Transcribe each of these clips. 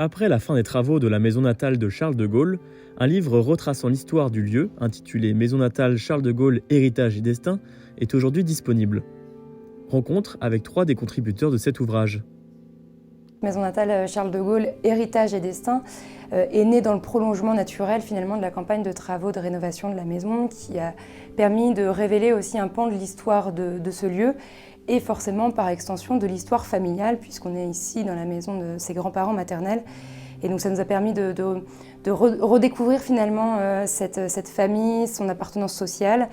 Après la fin des travaux de la maison natale de Charles de Gaulle, un livre retraçant l'histoire du lieu, intitulé Maison natale Charles de Gaulle, héritage et destin, est aujourd'hui disponible. Rencontre avec 3 des contributeurs de cet ouvrage. Maison natale Charles de Gaulle, héritage et destin, est née dans le prolongement naturel finalement de la campagne de travaux de rénovation de la maison qui a permis de révéler aussi un pan de l'histoire de ce lieu et forcément par extension de l'histoire familiale puisqu'on est ici dans la maison de ses grands-parents maternels. Et donc ça nous a permis de redécouvrir finalement cette famille, son appartenance sociale.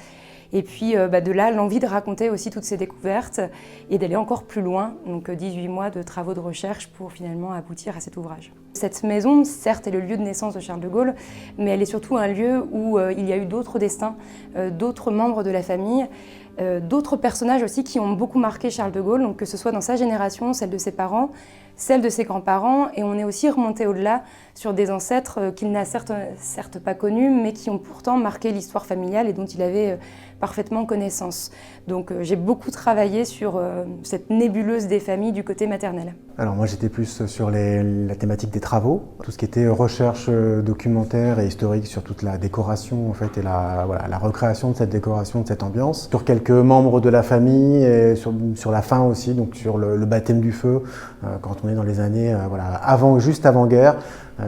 Et puis de là, l'envie de raconter aussi toutes ces découvertes et d'aller encore plus loin, donc 18 mois de travaux de recherche pour finalement aboutir à cet ouvrage. Cette maison, certes, est le lieu de naissance de Charles de Gaulle, mais elle est surtout un lieu où il y a eu d'autres destins, d'autres membres de la famille, d'autres personnages aussi qui ont beaucoup marqué Charles de Gaulle, donc que ce soit dans sa génération, celle de ses parents, celle de ses grands-parents, et on est aussi remonté au-delà sur des ancêtres qu'il n'a certes pas connus, mais qui ont pourtant marqué l'histoire familiale et dont il avait parfaitement connaissance. Donc j'ai beaucoup travaillé sur cette nébuleuse des familles du côté maternel. Alors moi j'étais plus sur la thématique des travaux, tout ce qui était recherche documentaire et historique sur toute la décoration en fait, et la recréation de cette décoration, de cette ambiance. Sur quelques membres de la famille et sur la fin aussi, donc sur le baptême du feu, quand on est dans les années juste avant guerre,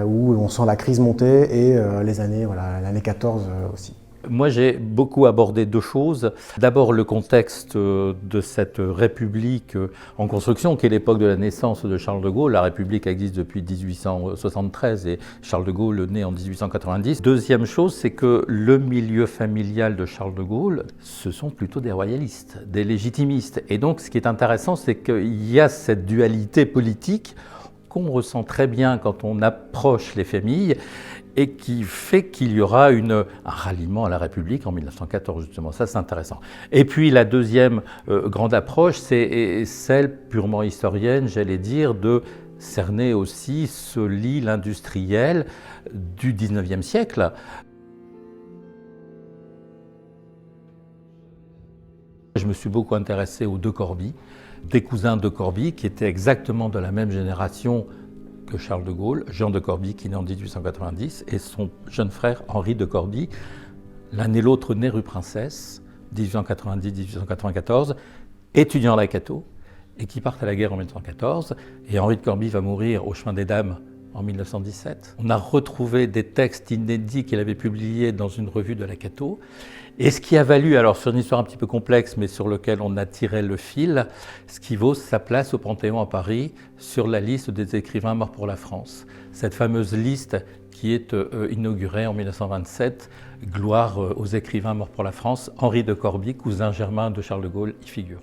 où on sent la crise monter et les années, l'année 14 aussi. Moi, j'ai beaucoup abordé 2 choses. D'abord, le contexte de cette République en construction, qui est l'époque de la naissance de Charles de Gaulle. La République existe depuis 1873 et Charles de Gaulle naît en 1890. Deuxième chose, c'est que le milieu familial de Charles de Gaulle, ce sont plutôt des royalistes, des légitimistes. Et donc, ce qui est intéressant, c'est qu'il y a cette dualité politique qu'on ressent très bien quand on approche les familles et qui fait qu'il y aura un ralliement à la République en 1914, justement. Ça, c'est intéressant. Et puis, la deuxième grande approche, c'est celle purement historienne, j'allais dire, de cerner aussi ce Lille industriel du 19e siècle. Je me suis beaucoup intéressé aux De Corbie, des cousins de Corbie qui étaient exactement de la même génération que Charles de Gaulle, Jean de Corbie qui naît en 1890 et son jeune frère Henri de Corbie, l'un et l'autre nés rue Princesse, 1890-1894, étudiants à la Cato et qui partent à la guerre en 1914. Et Henri de Corbie va mourir au Chemin des Dames en 1917. On a retrouvé des textes inédits qu'il avait publiés dans une revue de la Cato. Et ce qui a valu, alors sur une histoire un petit peu complexe, mais sur lequel on a tiré le fil, ce qui vaut sa place au Panthéon à Paris sur la liste des écrivains morts pour la France. Cette fameuse liste qui est inaugurée en 1927, gloire aux écrivains morts pour la France. Henri de Corbie, cousin germain de Charles de Gaulle, y figure.